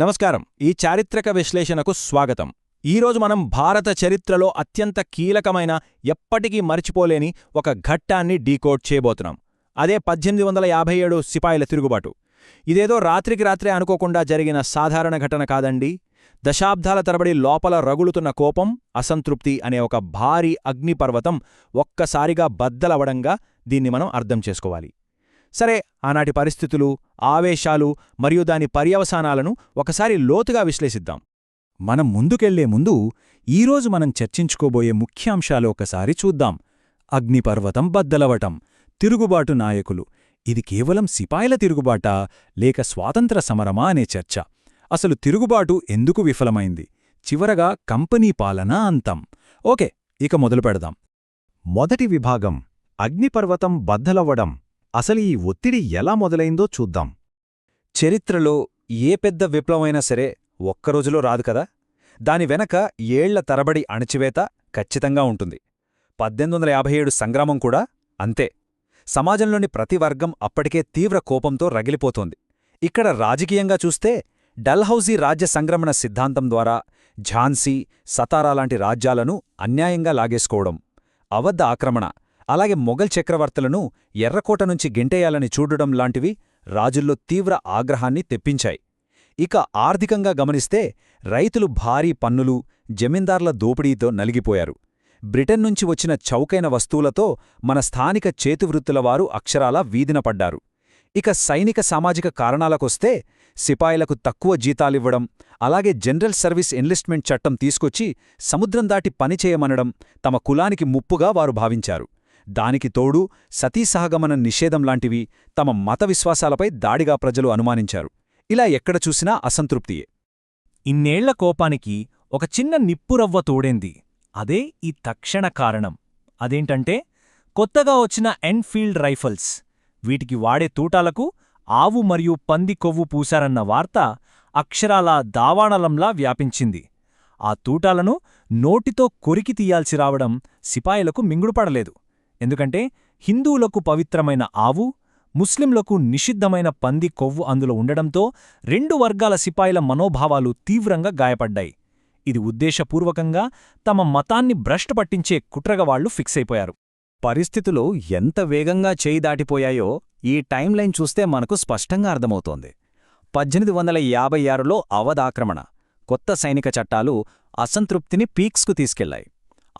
నమస్కారం. ఈ చారిత్రక విశ్లేషణకు స్వాగతం. ఈరోజు మనం భారత చరిత్రలో అత్యంత కీలకమైన, ఎప్పటికీ మర్చిపోలేని ఒక ఘట్టాన్ని డీకోడ్ చేయబోతున్నాం. అదే 1857 సిపాయిల తిరుగుబాటు. ఇదేదో రాత్రికి రాత్రే అనుకోకుండా జరిగిన సాధారణ ఘటన కాదండి. దశాబ్దాల తరబడి లోపల రగులుతున్న కోపం, అసంతృప్తి అనే ఒక భారీ అగ్నిపర్వతం ఒక్కసారిగా బద్దలవడంగా దీన్ని మనం అర్థం చేసుకోవాలి. సరే, ఆనాటి పరిస్థితులు, ఆవేశాలు మరియు దాని పర్యవసానాలను ఒకసారి లోతుగా విశ్లేషిద్దాం. మనం ముందుకెళ్లే ముందు ఈరోజు మనం చర్చించుకోబోయే ముఖ్యాంశాలు ఒకసారి చూద్దాం. అగ్నిపర్వతం బద్దలవటం, తిరుగుబాటు నాయకులు. ఇది కేవలం సిపాయిల తిరుగుబాటా లేక స్వాతంత్ర సమరమా అనే చర్చ. అసలు తిరుగుబాటు ఎందుకు విఫలమైంది? చివరగా కంపెనీ పాలన అంతం. ఓకే, ఇక మొదలుపెడదాం. మొదటి విభాగం, అగ్నిపర్వతం బద్దలవ్వడం. అసలు ఈ ఒత్తిడి ఎలా మొదలైందో చూద్దాం. చరిత్రలో ఏ పెద్ద విప్లవమైనా సరే ఒక్కరోజులో రాదు కదా. దాని వెనక ఏళ్ల తరబడి అణచివేత ఖచ్చితంగా ఉంటుంది. 1857 సంగ్రామం కూడా అంతే. సమాజంలోని ప్రతి వర్గం అప్పటికే తీవ్ర కోపంతో రగిలిపోతోంది. ఇక్కడ రాజకీయంగా చూస్తే డల్హౌసీ రాజ్య సంక్రమణ సిద్ధాంతం ద్వారా ఝాన్సీ, సతారా లాంటి రాజ్యాలను అన్యాయంగా లాగేసుకోవడం, అవధ్ ఆక్రమణ, అలాగే మొఘల్ చక్రవర్తులను ఎర్రకోట నుంచి గెంటేయాలని చూడడం లాంటివి రాజుల్లో తీవ్ర ఆగ్రహాన్ని తెప్పించాయి. ఇక ఆర్థికంగా గమనిస్తే రైతులు భారీ పన్నులు, జమీందార్ల దోపిడీతో నలిగిపోయారు. బ్రిటన్ నుంచి వచ్చిన చౌకైన వస్తువులతో మన స్థానిక చేతివృత్తులవారు అక్షరాలా వీధిన పడ్డారు. ఇక సైనిక సామాజిక కారణాలకొస్తే సిపాయిలకు తక్కువ జీతాలివ్వడం, అలాగే జనరల్ సర్వీస్ ఎన్లిస్ట్మెంట్ చట్టం తీసుకొచ్చి సముద్రం దాటి పనిచేయమనడం తమ కులానికి ముప్పుగా వారు భావించారు. దానికి తోడు సతీసహగమన నిషేధం లాంటివి తమ మత విశ్వాసాలపై దాడిగా ప్రజలు అనుమానించారు. ఇలా ఎక్కడ చూసినా అసంతృప్తియే. ఇన్నేళ్ల కోపానికి ఒక చిన్న నిప్పురవ్వ తోడేంది. అదే ఈ తక్షణ కారణం. అదేంటంటే కొత్తగా వచ్చిన ఎన్ఫీల్డ్ రైఫల్స్. వీటికి వాడే తూటాలకు ఆవు మరియు పంది కొవ్వు పూశారన్న వార్త అక్షరాలా దావాణలంలా వ్యాపించింది. ఆ తూటాలను నోటితో కొరికి తీయాల్సి రావడం సిపాయిలకు మింగుడుపడలేదు. ఎందుకంటే హిందువులకు పవిత్రమైన ఆవు, ముస్లింలకు నిషిద్ధమైన పంది కొవ్వు అందులో ఉండడంతో రెండు వర్గాల సిపాయిల మనోభావాలు తీవ్రంగా గాయపడ్డాయి. ఇది ఉద్దేశపూర్వకంగా తమ మతాన్ని భ్రష్టు పట్టించే కుట్రగా వాళ్లు ఫిక్స్ అయిపోయారు. పరిస్థితులు ఎంత వేగంగా చేయి దాటిపోయాయో ఈ టైంలైన్ చూస్తే మనకు స్పష్టంగా అర్థమవుతోంది. 1856లో అవధ్ ఆక్రమణ, కొత్త సైనిక చట్టాలు అసంతృప్తిని పీక్స్కు తీసుకెళ్లాయి.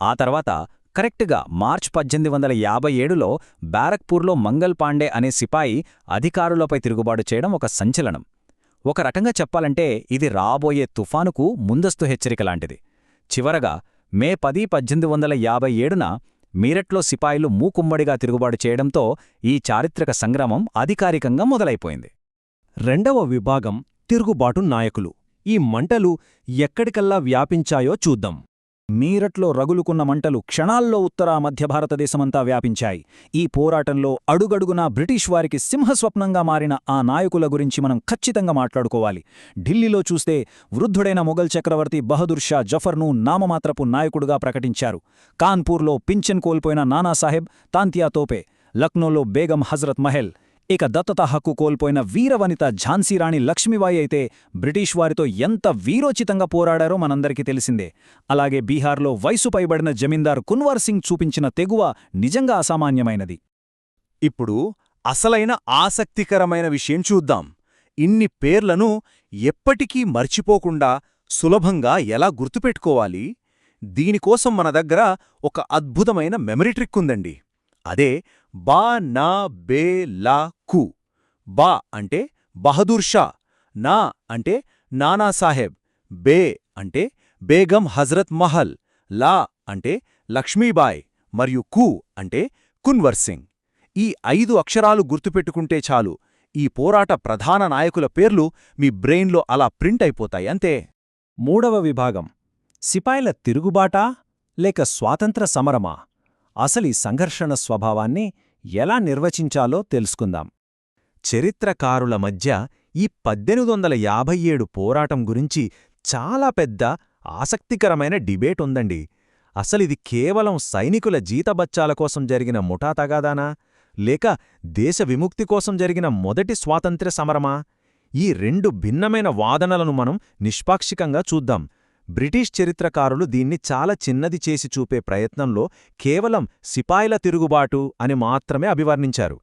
ఆ తర్వాత కరెక్ట్గా మార్చ్ 1857లో బ్యారక్పూర్లో మంగల్ పాండే అనే సిపాయి అధికారులపై తిరుగుబాటు చేయడం ఒక సంచలనం. ఒక రకంగా చెప్పాలంటే ఇది రాబోయే తుఫానుకు ముందస్తు హెచ్చరికలాంటిది. చివరగా మే 10, 1857న మీరట్లో సిపాయిలు మూకుమ్మడిగా తిరుగుబాటు చేయడంతో ఈ చారిత్రక సంగ్రామం అధికారికంగా మొదలైపోయింది. రెండవ విభాగం, తిరుగుబాటు నాయకులు. ఈ మంటలు ఎక్కడికల్లా వ్యాపించాయో చూద్దాం. మీరట్లో రగులుకున్న మంటలు క్షణాల్లో ఉత్తర మధ్య భారతదేశమంతా వ్యాపించాయి. ఈ పోరాటంలో అడుగడుగునా బ్రిటిష్ వారికి సింహస్వప్నంగా మారిన ఆ నాయకుల గురించి మనం ఖచ్చితంగా మాట్లాడుకోవాలి. ఢిల్లీలో చూస్తే వృద్ధుడైన మొఘల్ చక్రవర్తి బహదూర్ షా జఫర్ను నామమాత్రపు నాయకుడుగా ప్రకటించారు. కాన్పూర్లో పింఛన్ కోల్పోయిన నానాసాహెబ్ తాంతియా తోపే, లక్నోలో బేగం హజరత్ మహల్, ఇక దత్తత హక్కు కోల్పోయిన వీరవనిత ఝాన్సీరాణి లక్ష్మీబాయి అయితే బ్రిటిష్ వారితో ఎంత వీరోచితంగా పోరాడారో మనందరికీ తెలిసిందే. అలాగే బీహార్లో వయసు పైబడిన జమీందార్ కున్వర్ సింగ్ చూపించిన తెగువ నిజంగా అసామాన్యమైనది. ఇప్పుడు అసలైన ఆసక్తికరమైన విషయం చూద్దాం. ఇన్ని పేర్లను ఎప్పటికీ మర్చిపోకుండా సులభంగా ఎలా గుర్తుపెట్టుకోవాలి? దీనికోసం మన దగ్గర ఒక అద్భుతమైన మెమరీ ట్రిక్ ఉందండి. అదే బా నా బే లా కు. బా అంటే బహదూర్ షా, నా అంటే నానాసాహెబ్, బే అంటే బేగం హజరత్ మహల్, లా అంటే లక్ష్మీబాయ్ మరియు కు అంటే కున్వర్ సింగ్. ఈ 5 అక్షరాలు గుర్తుపెట్టుకుంటే చాలు, ఈ పోరాట ప్రధాన నాయకుల పేర్లు మీ బ్రెయిన్లో అలా ప్రింట్ అయిపోతాయి అంతే. మూడవ విభాగం, సిపాయిల తిరుగుబాటా లేక స్వాతంత్ర సమరమా? అసలీ సంఘర్షణ స్వభావాన్ని ఎలా నిర్వచించాలో తెలుసుకుందాం. చరిత్రకారుల మధ్య ఈ 1857 పోరాటం గురించి చాలా పెద్ద ఆసక్తికరమైన డిబేట్ ఉందండి. అసలిది కేవలం సైనికుల జీతబచ్చాల కోసం జరిగిన ముఠా తగాదానా, లేక దేశ విముక్తి కోసం జరిగిన మొదటి స్వాతంత్ర్య సమరమా? ఈ రెండు భిన్నమైన వాదనలను మనం నిష్పాక్షికంగా చూద్దాం. బ్రిటిష్ చరిత్రకారులు దీన్ని చాలా చిన్నది చేసి చూపే ప్రయత్నంలో కేవలం సిపాయిల తిరుగుబాటు అని మాత్రమే అభివర్ణించారు.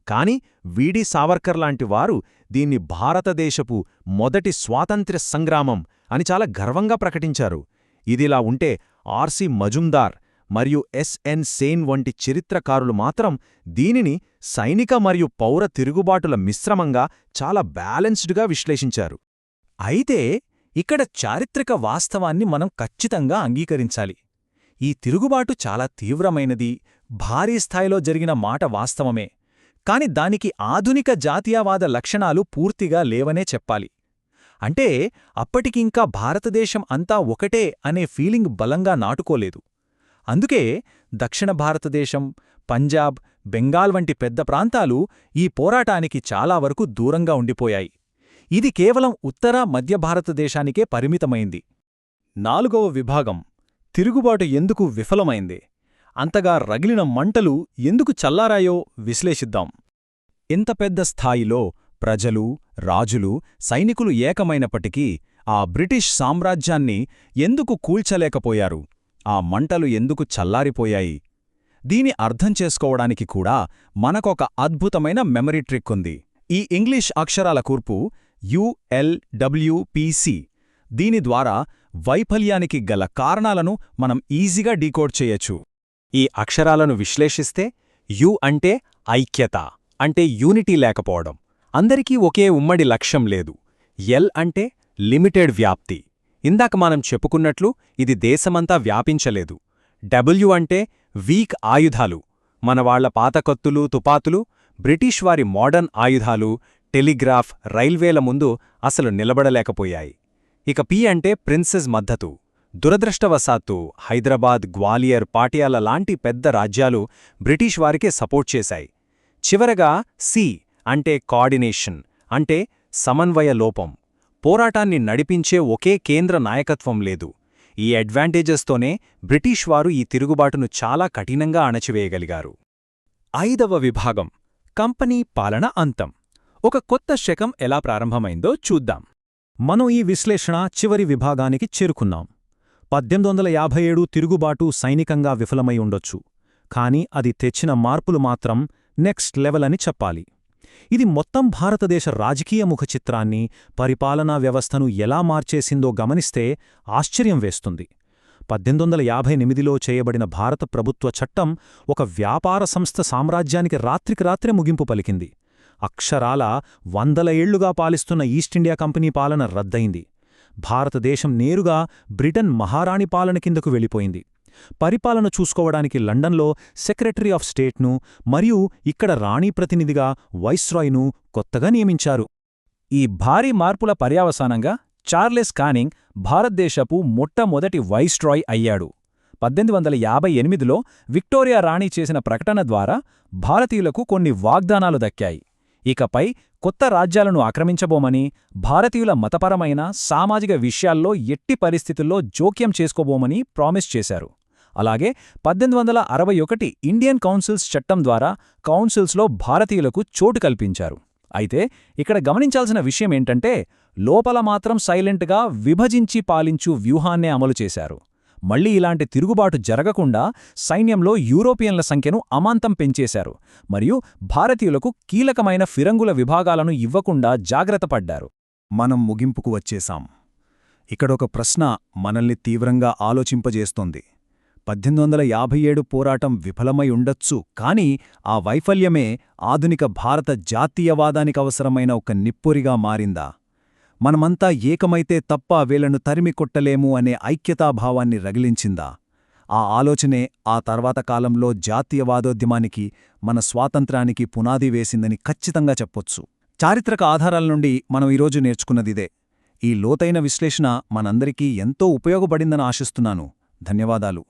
కాని వీడి సావర్కర్ లాంటి వారు దీన్ని భారతదేశపు మొదటి స్వాతంత్ర్య సంగ్రామం అని చాలా గర్వంగా ప్రకటించారు. ఇదిలా ఉంటే ఆర్సి మజుందార్ మరియు ఎస్ఎన్ సేన్ వంటి చరిత్రకారులు మాత్రం దీనిని సైనిక మరియు పౌర తిరుగుబాటుల మిశ్రమంగా చాలా బ్యాలెన్స్డ్గా విశ్లేషించారు. అయితే ఇక్కడ చారిత్రక వాస్తవాన్ని మనం ఖచ్చితంగా అంగీకరించాలి. ఈ తిరుగుబాటు చాలా తీవ్రమైనది, భారీ స్థాయిలో జరిగిన మాట వాస్తవమే. కాని దానికి ఆధునిక జాతీయవాద లక్షణాలు పూర్తిగా లేవనే చెప్పాలి. అంటే అప్పటికింకా భారతదేశం అంతా ఒకటే అనే ఫీలింగ్ బలంగా నాటుకోలేదు. అందుకే దక్షిణ భారతదేశం, పంజాబ్, బెంగాల్ వంటి పెద్ద ప్రాంతాలు ఈ పోరాటానికి చాలా వరకు దూరంగా ఉండిపోయాయి. ఇది కేవలం ఉత్తర మధ్య భారతదేశానికే పరిమితమైంది. 4వ విభాగం తిరుగుబాటు ఎందుకు విఫలమైంది, అంతగా రగిలిన మంటలు ఎందుకు చల్లారాయో విశ్లేషిద్దాం. ఇంత పెద్ద స్థాయిలో ప్రజలు, రాజులు, సైనికులు ఏకమైనప్పటికీ ఆ బ్రిటిష్ సామ్రాజ్యాన్ని ఎందుకు కూల్చలేకపోయారు? ఆ మంటలు ఎందుకు చల్లారిపోయాయి? దీని అర్థం చేసుకోవడానికి కూడా మనకొక అద్భుతమైన మెమరీ ట్రిక్ ఉంది. ఈ ఇంగ్లీష్ అక్షరాల కూర్పు ULWPC. దీని ద్వారా వైఫల్యానికి గల కారణాలను మనం ఈజీగా డీకోడ్ చేయొచ్చు. ఈ అక్షరాలను విశ్లేషిస్తే యు అంటే ఐక్యత, అంటే యూనిటీ లేకపోవడం, అందరికీ ఒకే ఉమ్మడి లక్ష్యం లేదు. ఎల్ అంటే లిమిటెడ్ వ్యాప్తి, ఇందాక మనం చెప్పుకున్నట్లు ఇది దేశమంతా వ్యాపించలేదు. డబ్ల్యూ అంటే వీక్ ఆయుధాలు, మనవాళ్ల పాత కత్తులు, తుపాతులు బ్రిటిష్ వారి మోడర్న్ ఆయుధాలు, టెలిగ్రాఫ్, రైల్వేల ముందు అసలు నిలబడలేకపోయాయి. ఇక పి అంటే ప్రిన్సెస్ మద్దతు. దురదృష్టవశాత్తు హైదరాబాద్, గ్వాలియర్, పాటియాల లాంటి పెద్ద రాజ్యాలు బ్రిటిష్ వారికే సపోర్ట్ చేశాయి. చివరగా సి అంటే కోఆర్డినేషన్, అంటే సమన్వయ లోపం. పోరాటాన్ని నడిపించే ఒకే కేంద్ర నాయకత్వం లేదు. ఈ అడ్వాంటేజెస్తోనే బ్రిటిష్ వారు ఈ తిరుగుబాటును చాలా కఠినంగా అణచివేయగలిగారు. 5వ విభాగం కంపెనీ పాలన అంతం. ఒక కొత్త శకం ఎలా ప్రారంభమైందో చూద్దాం. మనం ఈ విశ్లేషణ చివరి విభాగానికి చేరుకున్నాం. 1857 తిరుగుబాటు సైనికంగా విఫలమై ఉండొచ్చు, కాని అది తెచ్చిన మార్పులు మాత్రం నెక్స్ట్ లెవెల్ అని చెప్పాలి. ఇది మొత్తం భారతదేశ రాజకీయ ముఖచిత్రాన్ని, పరిపాలనా వ్యవస్థను ఎలా మార్చేసిందో గమనిస్తే ఆశ్చర్యం వేస్తుంది. 1858లో చేయబడిన భారత ప్రభుత్వ చట్టం ఒక వ్యాపార సంస్థ సామ్రాజ్యానికి రాత్రికి రాత్రే ముగింపు పలికింది. అక్షరాల 100 ఏళ్లుగా పాలిస్తున్న ఈస్టిండియా కంపెనీ పాలన రద్దయింది. భారతదేశం నేరుగా బ్రిటన్ మహారాణి పాలన కిందకు వెళ్ళిపోయింది. పరిపాలన చూసుకోవడానికి లండన్లో సెక్రటరీ ఆఫ్ స్టేట్ను మరియు ఇక్కడ రాణి ప్రతినిధిగా వైస్రాయ్ను కొత్తగా నియమించారు. ఈ భారీ మార్పుల పర్యవసానంగా చార్లెస్ కానింగ్ భారతదేశపు మొట్టమొదటి వైస్రాయ్ అయ్యాడు. 1858లో విక్టోరియా రాణి చేసిన ప్రకటన ద్వారా భారతీయులకు కొన్ని వాగ్దానాలు దక్కాయి. ఇకపై కొత్త రాజ్యాలను ఆక్రమించబోమని, భారతీయుల మతపరమైన, సామాజిక విషయాల్లో ఎట్టి పరిస్థితుల్లో జోక్యం చేసుకోబోమని ప్రామిస్ చేశారు. అలాగే 1861 ఇండియన్ కౌన్సిల్స్ చట్టం ద్వారా కౌన్సిల్స్లో భారతీయులకు చోటు కల్పించారు. అయితే ఇక్కడ గమనించాల్సిన విషయమేంటంటే, లోపల మాత్రం సైలెంట్గా విభజించి పాలించు వ్యూహాన్నే అమలు చేశారు. మళ్లీ ఇలాంటి తిరుగుబాటు జరగకుండా సైన్యంలో యూరోపియన్ల సంఖ్యను అమాంతం పెంచేశారు మరియు భారతీయులకు కీలకమైన ఫిరంగుల విభాగాలను ఇవ్వకుండా జాగ్రత్తపడ్డారు. మనం ముగింపుకు వచ్చేశాం. ఇక్కడొక ప్రశ్న మనల్ని తీవ్రంగా ఆలోచింపజేస్తోంది. 1857 పోరాటం విఫలమై ఉండొచ్చు, కాని ఆ వైఫల్యమే ఆధునిక భారత జాతీయవాదానికవసరమైన ఒక నిప్పురిగా మారిందా? మనమంతా ఏకమైతే తప్ప వీళ్లను తరిమి కొట్టలేము అనే ఐక్యతాభావాన్ని రగిలించిందా? ఆ ఆలోచనే ఆ తర్వాత కాలంలో జాతీయవాదోద్యమానికి, మన స్వాతంత్ర్యానికి పునాది వేసిందని ఖచ్చితంగా చెప్పొచ్చు. చారిత్రక ఆధారాల నుండి మనం ఈరోజు నేర్చుకున్నదిదే. ఈ లోతైన విశ్లేషణ మనందరికీ ఎంతో ఉపయోగపడిందని ఆశిస్తున్నాను. ధన్యవాదాలు.